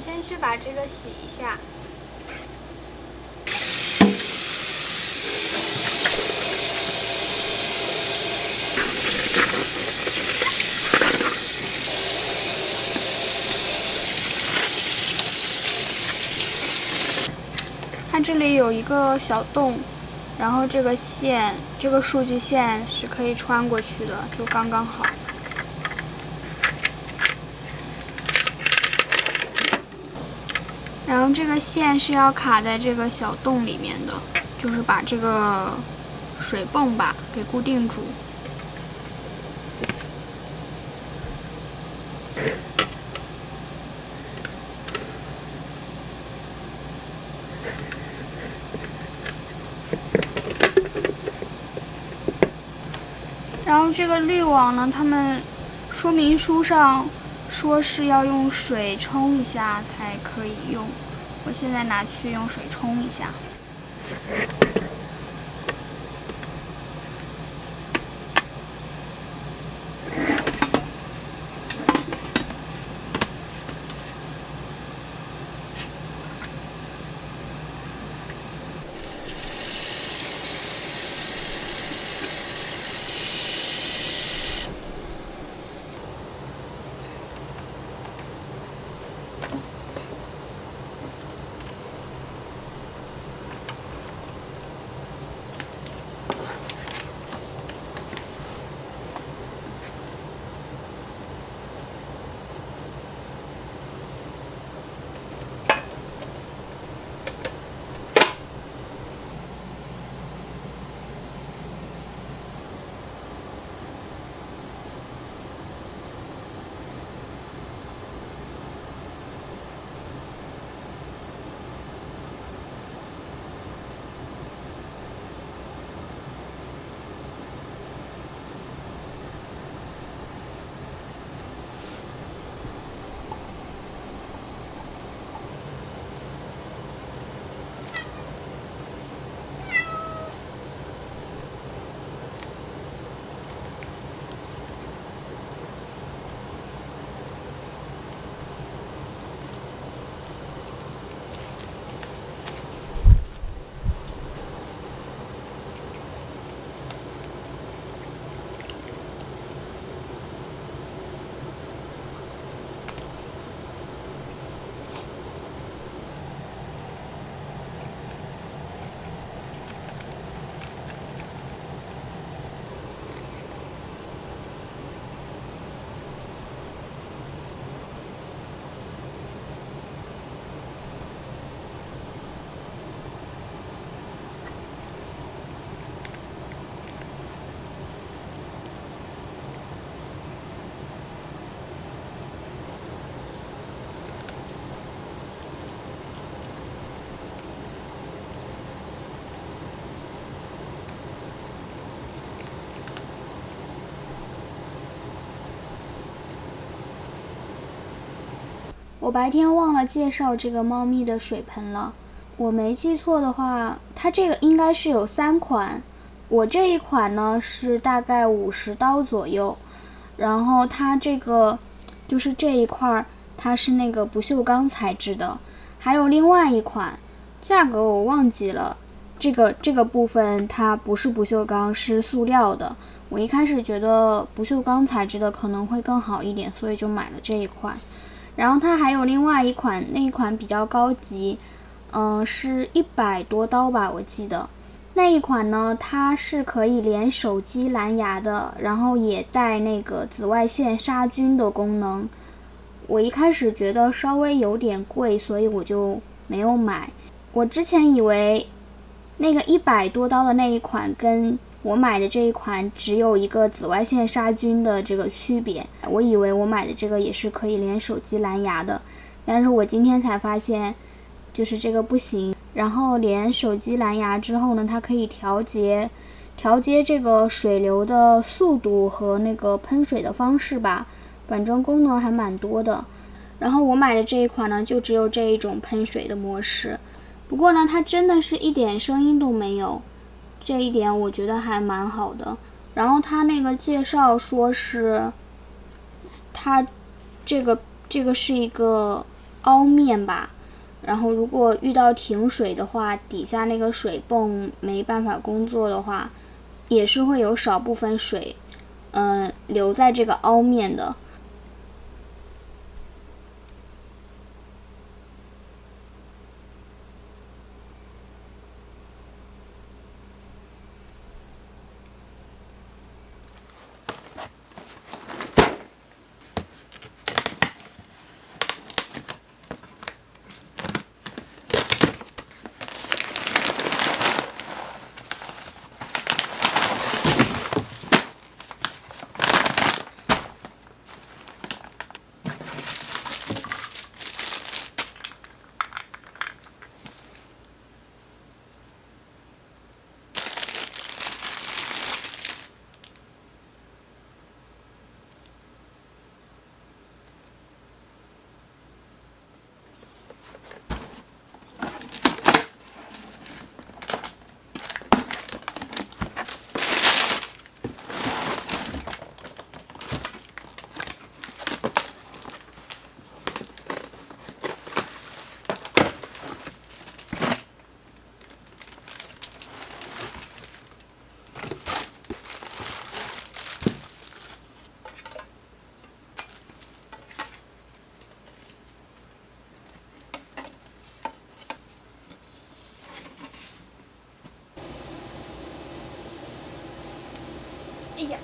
我先去把这个洗一下。它这里有一个小洞，然后这个线，这个数据线是可以穿过去的，就刚刚好。然后这个线是要卡在这个小洞里面的，就是把这个水泵吧给固定住。然后这个滤网呢，他们说明书上说是要用水冲一下才可以用，我现在拿去用水冲一下。我白天忘了介绍这个猫咪的水盆了，我没记错的话，它这个应该是有3款，我这一款呢是大概50刀左右，然后它这个就是这一块它是那个不锈钢材质的，还有另外一款，价格我忘记了，这个部分它不是不锈钢，是塑料的。我一开始觉得不锈钢材质的可能会更好一点，所以就买了这一款。然后它还有另外一款，那一款比较高级，是100多刀吧，我记得。那一款呢，它是可以连手机蓝牙的，然后也带那个紫外线杀菌的功能。我一开始觉得稍微有点贵，所以我就没有买。我之前以为那个100多刀的那一款跟我买的这一款只有一个紫外线杀菌的这个区别，我以为我买的这个也是可以连手机蓝牙的，但是我今天才发现就是这个不行。然后连手机蓝牙之后呢，它可以调节这个水流的速度和那个喷水的方式吧，反正功能还蛮多的。然后我买的这一款呢，就只有这一种喷水的模式，不过呢，它真的是一点声音都没有。这一点我觉得还蛮好的。然后他那个介绍说是，它这个是一个凹面吧。然后如果遇到停水的话，底下那个水泵没办法工作的话，也是会有少部分水，留在这个凹面的。哎呀！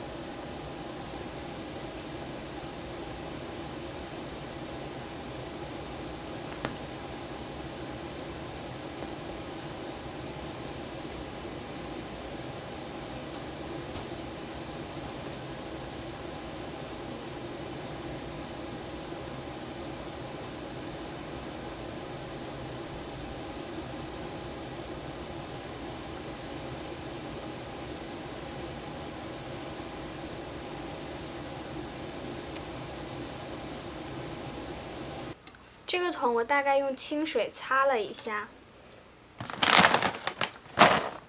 这个桶我大概用清水擦了一下，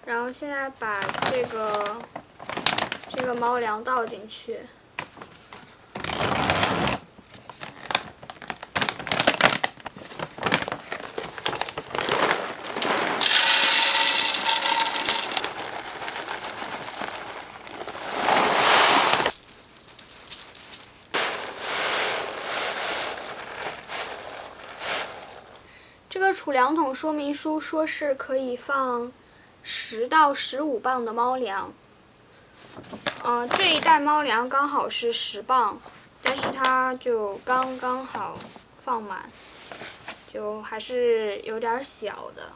然后现在把这个猫粮倒进去。这个储粮桶说明书说是可以放10到15磅的猫粮，这一袋猫粮刚好是10磅，但是它就刚刚好放满，就还是有点小的。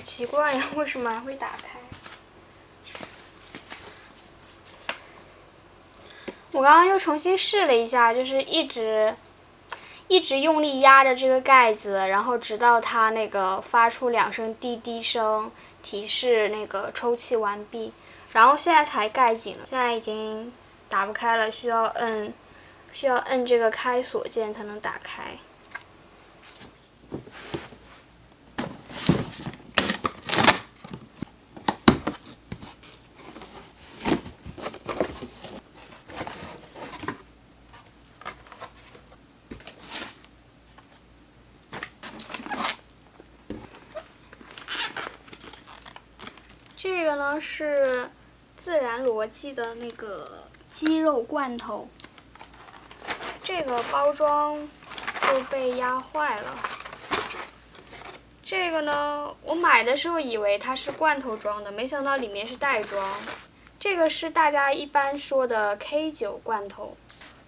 奇怪呀，为什么还会打开？我刚刚又重新试了一下，就是一直用力压着这个盖子，然后直到它那个发出2声滴滴声，提示那个抽气完毕，然后现在才盖紧了。现在已经打不开了，需要摁这个开锁键才能打开。这个呢是自然逻辑的那个鸡肉罐头，这个包装就被压坏了。这个呢，我买的时候以为它是罐头装的，没想到里面是袋装。这个是大家一般说的 K9 罐头，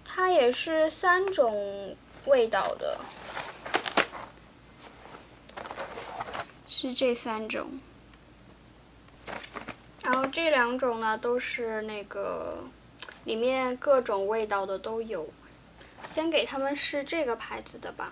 它也是3种味道的，是这3种。然后这2种呢都是那个里面各种味道的都有，先给他们试这个牌子的吧。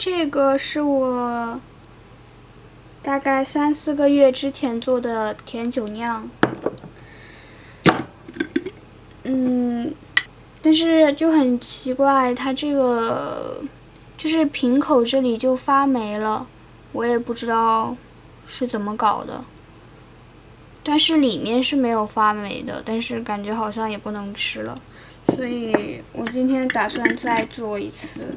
这个是我大概3、4个月之前做的甜酒酿，但是就很奇怪，它这个就是瓶口这里就发霉了，我也不知道是怎么搞的。但是里面是没有发霉的，但是感觉好像也不能吃了，所以我今天打算再做一次。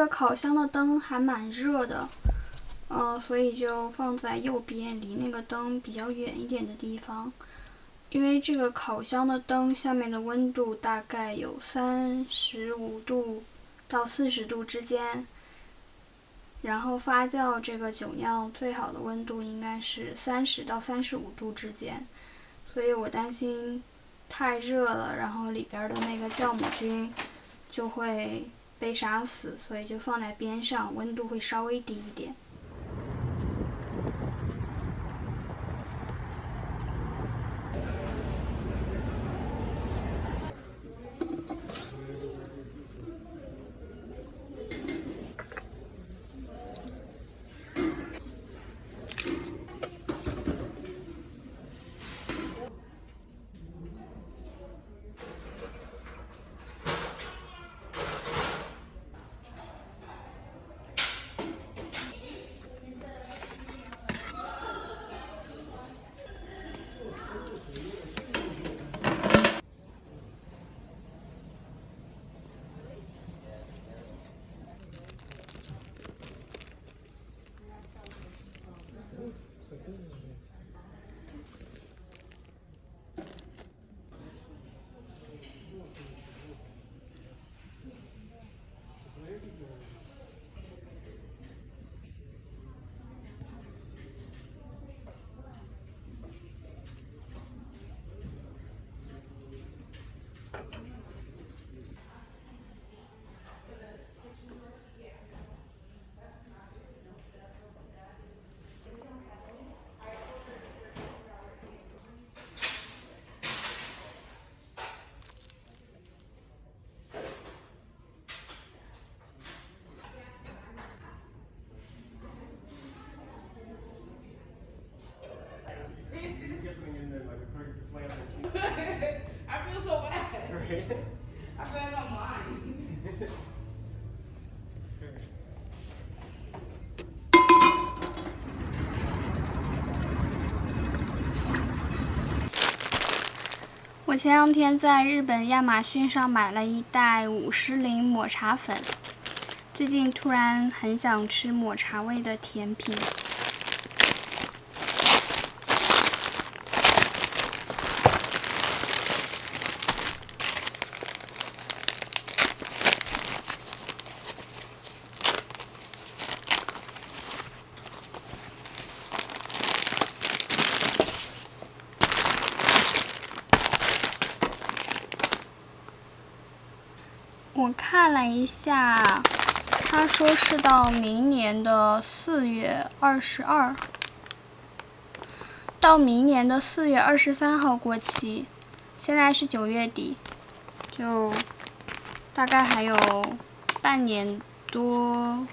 个烤箱的灯还蛮热的，所以就放在右边，离那个灯比较远一点的地方。因为这个烤箱的灯下面的温度大概有35度到40度之间，然后发酵这个酒酿最好的温度应该是30到35度之间，所以我担心太热了，然后里边的那个酵母菌就会被杀死，所以就放在边上，温度会稍微低一点。I feel so bad. Right? I feel like I'm lying. 我前两天在日本亚马逊上买了一袋50铃抹茶粉，最近突然很想吃抹茶味的甜品。我看了一下，他说是到明年的4月22，到明年的4月23号过期。现在是9月底，就大概还有半年多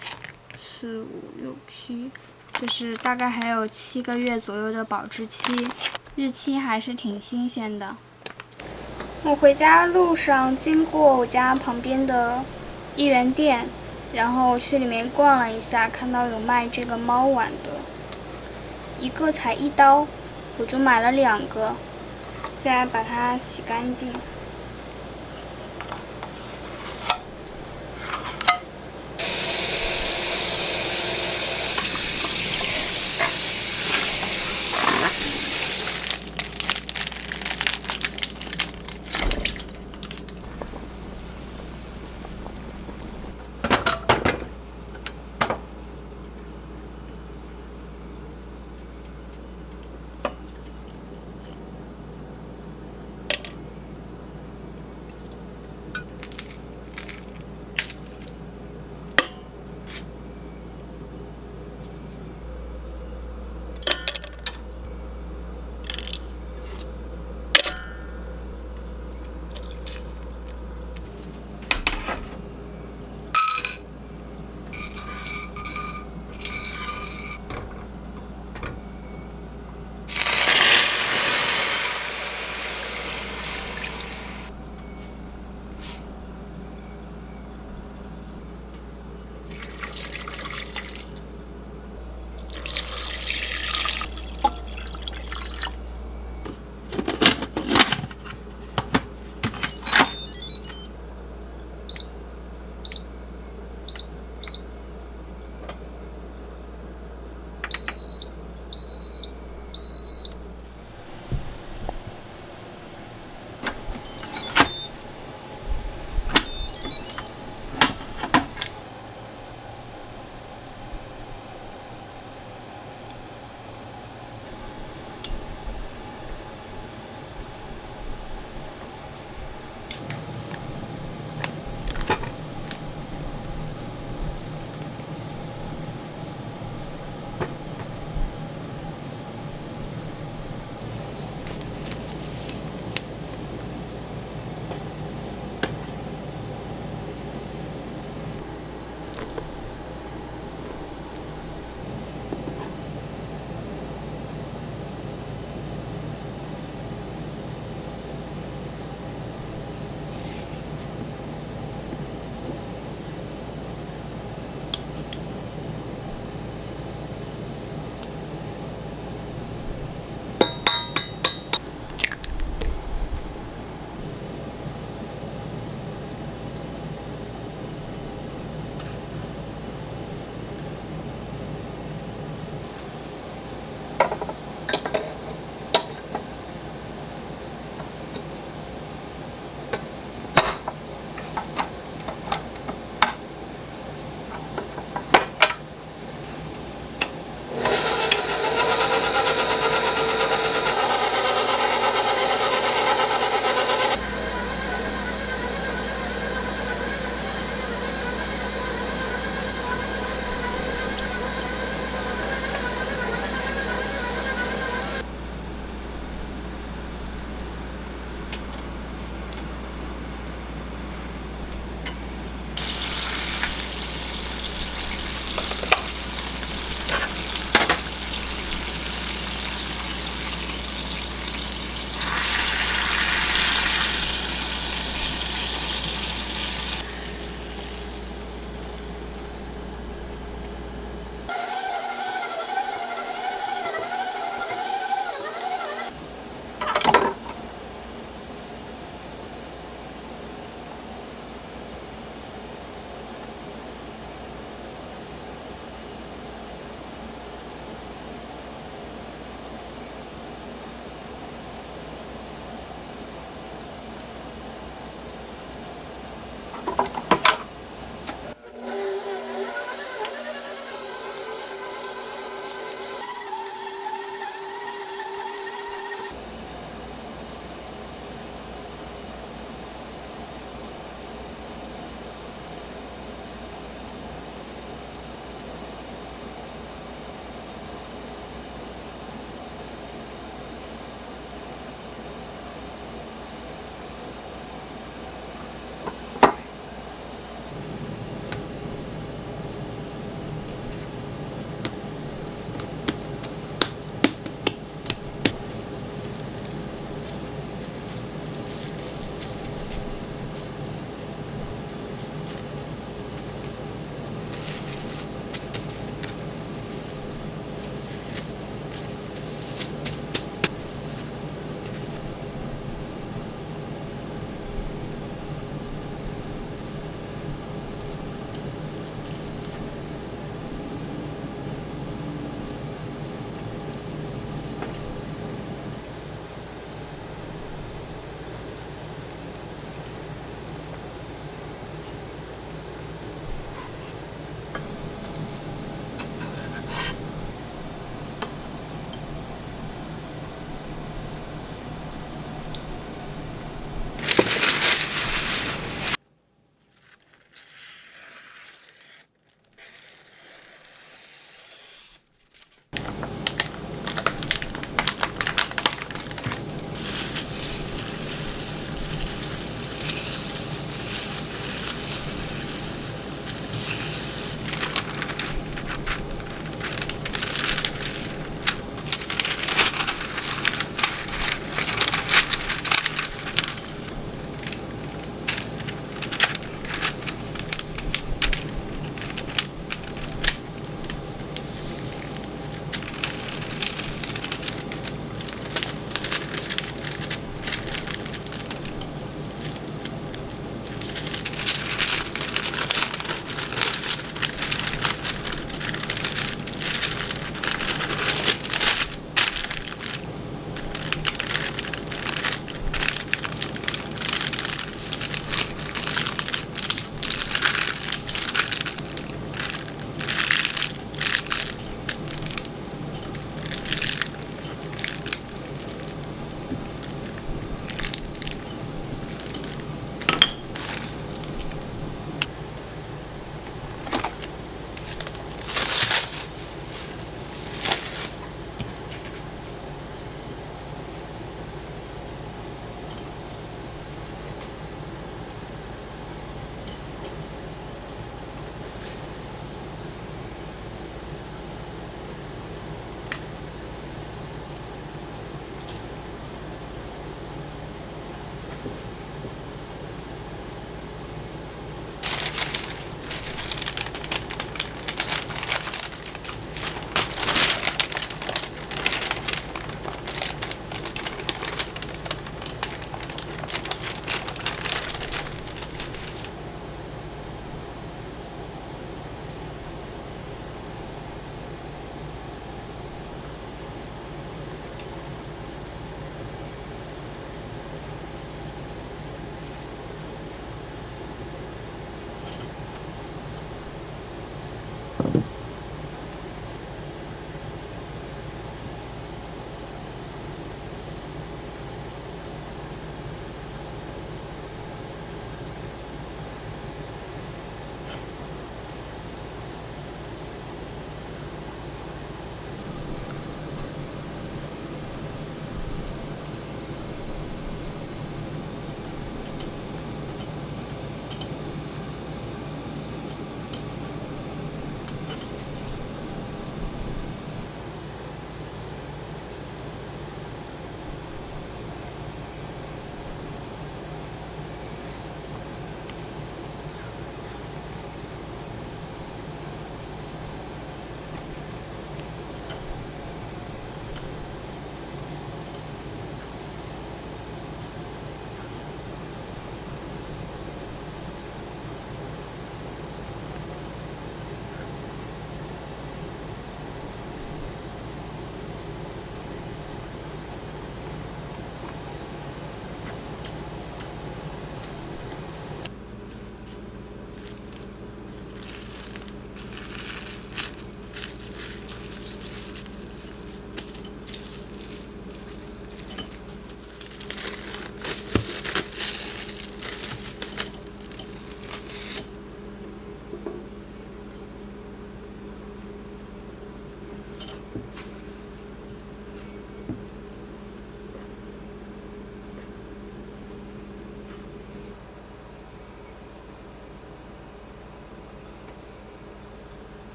，4、5、6、7，就是大概还有7个月左右的保质期，日期还是挺新鲜的。我回家路上经过我家旁边的1元店，然后去里面逛了一下，看到有卖这个猫碗的，一个才1刀，我就买了2个，现在把它洗干净。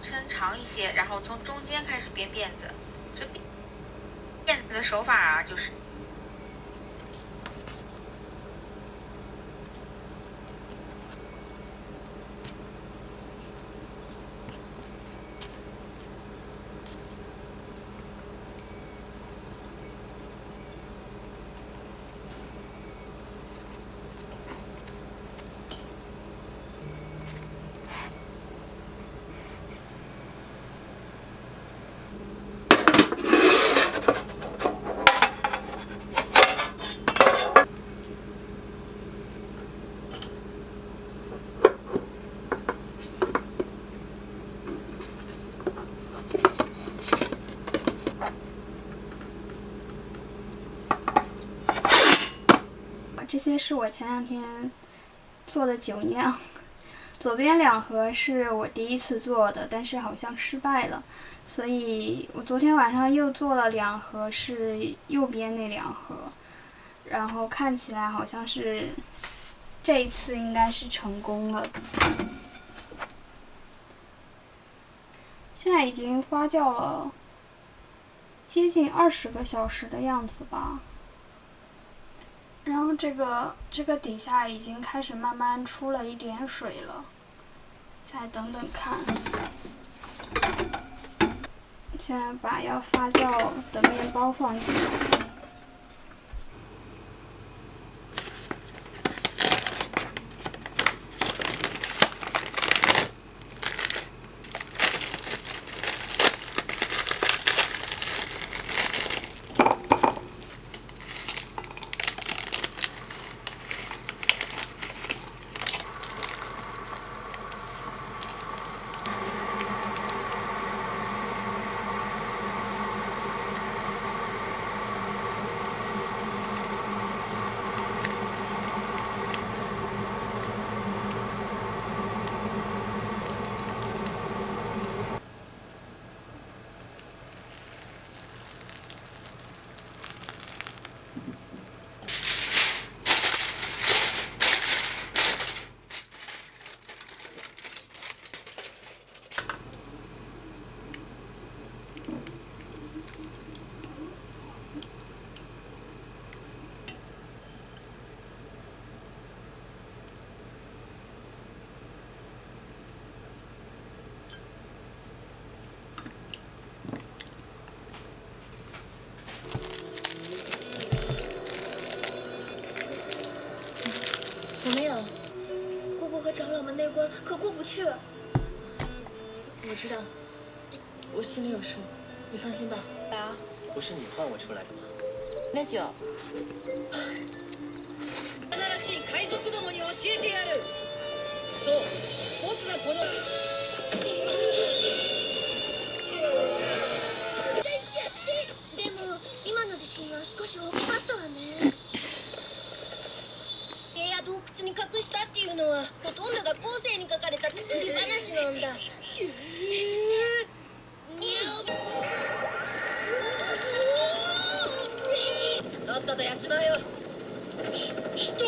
抻长一些，然后从中间开始编辫子。这辫子的手法啊，就是。这些是我前2天做的酒酿，左边2盒是我第一次做的，但是好像失败了，所以我昨天晚上又做了2盒，是右边那2盒，然后看起来好像是这一次应该是成功了。现在已经发酵了接近20个小时的样子吧。然后这个底下已经开始慢慢出了一点水了，再等等看。现在把要发酵的面包放进来。怎么样？姑姑和长老们那关可过不去。我知道，我心里有数，你放心吧。爸，不是你换我出来的吗？那就。新しい海賊どもに教えてやる。そう、僕がこの。でも今の地震は少し大きかったわね。家や洞窟に隠したっていうのはほとんどが後世に書かれた作り話なんだ。とっととやっちまうよ。人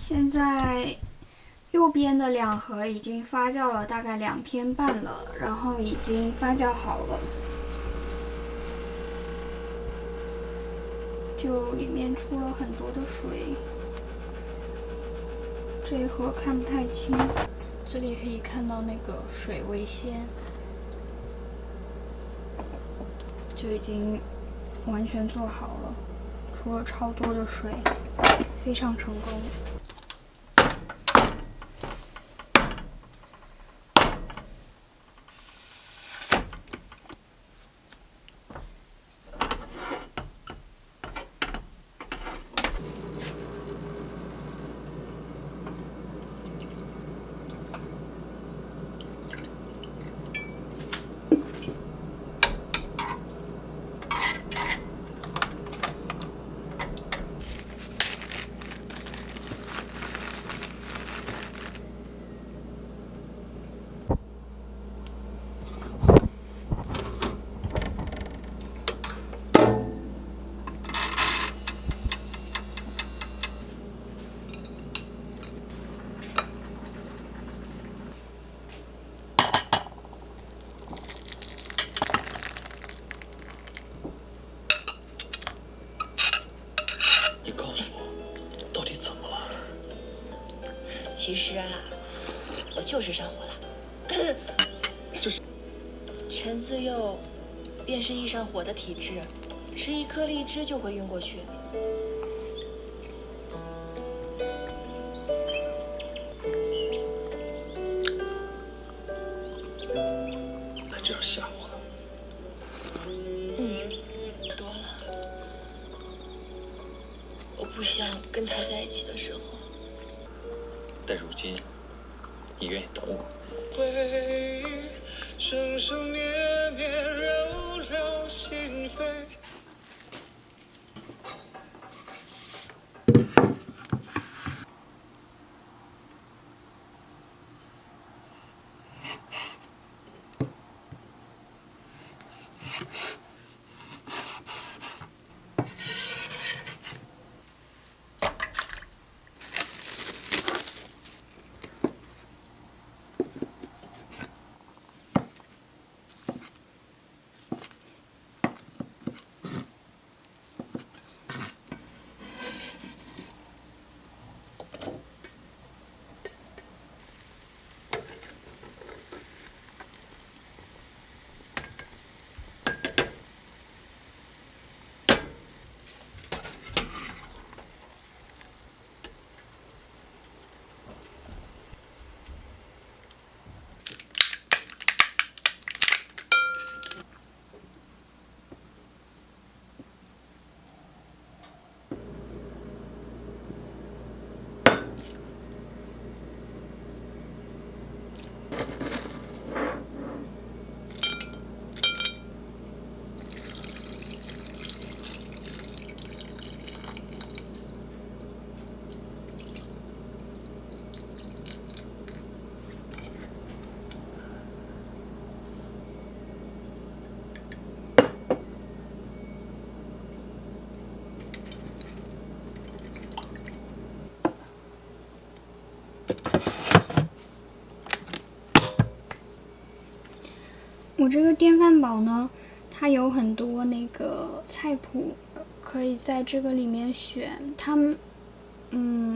现在右边的2盒已经发酵了大概2天半了，然后已经发酵好了，就里面出了很多的水。这一盒看不太清，这里可以看到那个水位线，就已经完全做好了，出了超多的水，非常成功。你告诉我，到底怎么了？其实啊，我就是上火了。这是陈自佑便是易上火的体质，吃1颗荔枝就会晕过去。还这样吓我。多了。我不想跟他在一起的时候。但如今，你愿意等我。回忆生生灭灭，绕绕心扉。我这个电饭煲呢，它有很多那个菜谱，可以在这个里面选。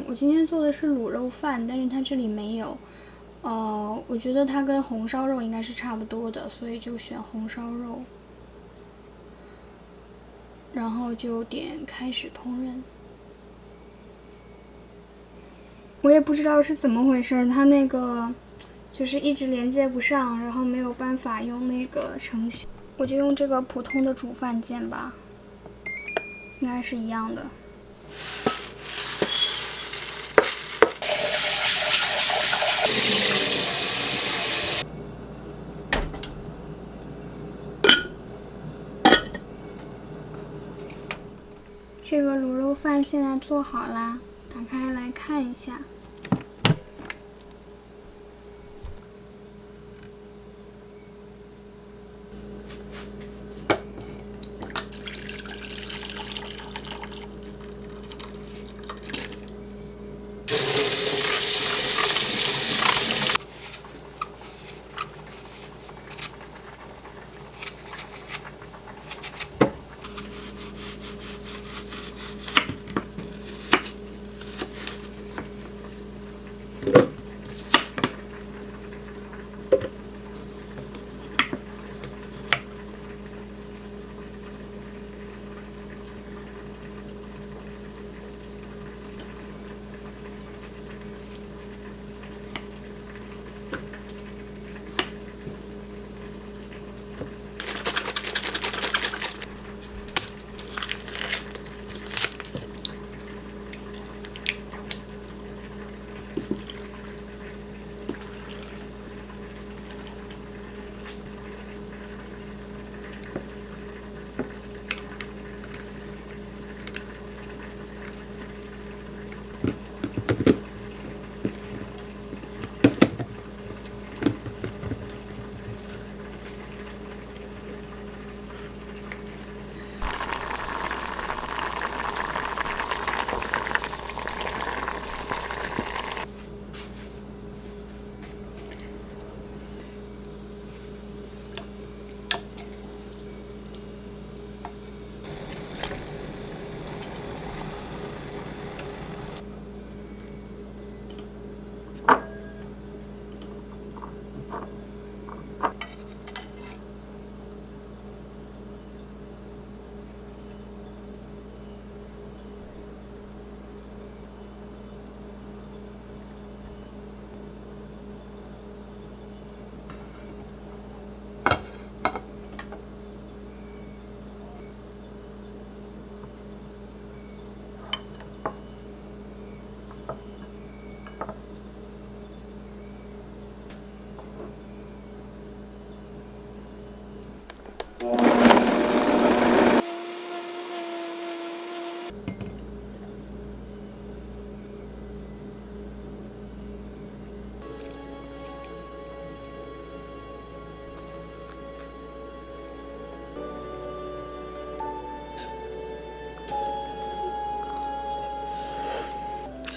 我今天做的是卤肉饭，但是它这里没有。我觉得它跟红烧肉应该是差不多的，所以就选红烧肉。然后就点开始烹饪。我也不知道是怎么回事，它那个就是一直连接不上，然后没有办法用那个程序，我就用这个普通的煮饭键吧，应该是一样的。这个卤肉饭现在做好啦，打开来看一下。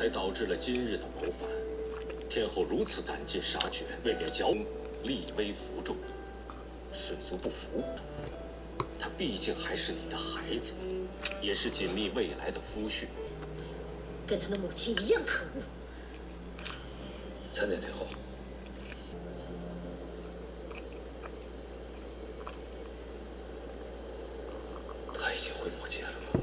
才导致了今日的谋反。天后如此胆尽杀绝，未免骄立威服众，水族不服。他毕竟还是你的孩子，也是锦觅未来的夫婿，跟他的母亲一样可恶。参见天后。他已经回魔界了。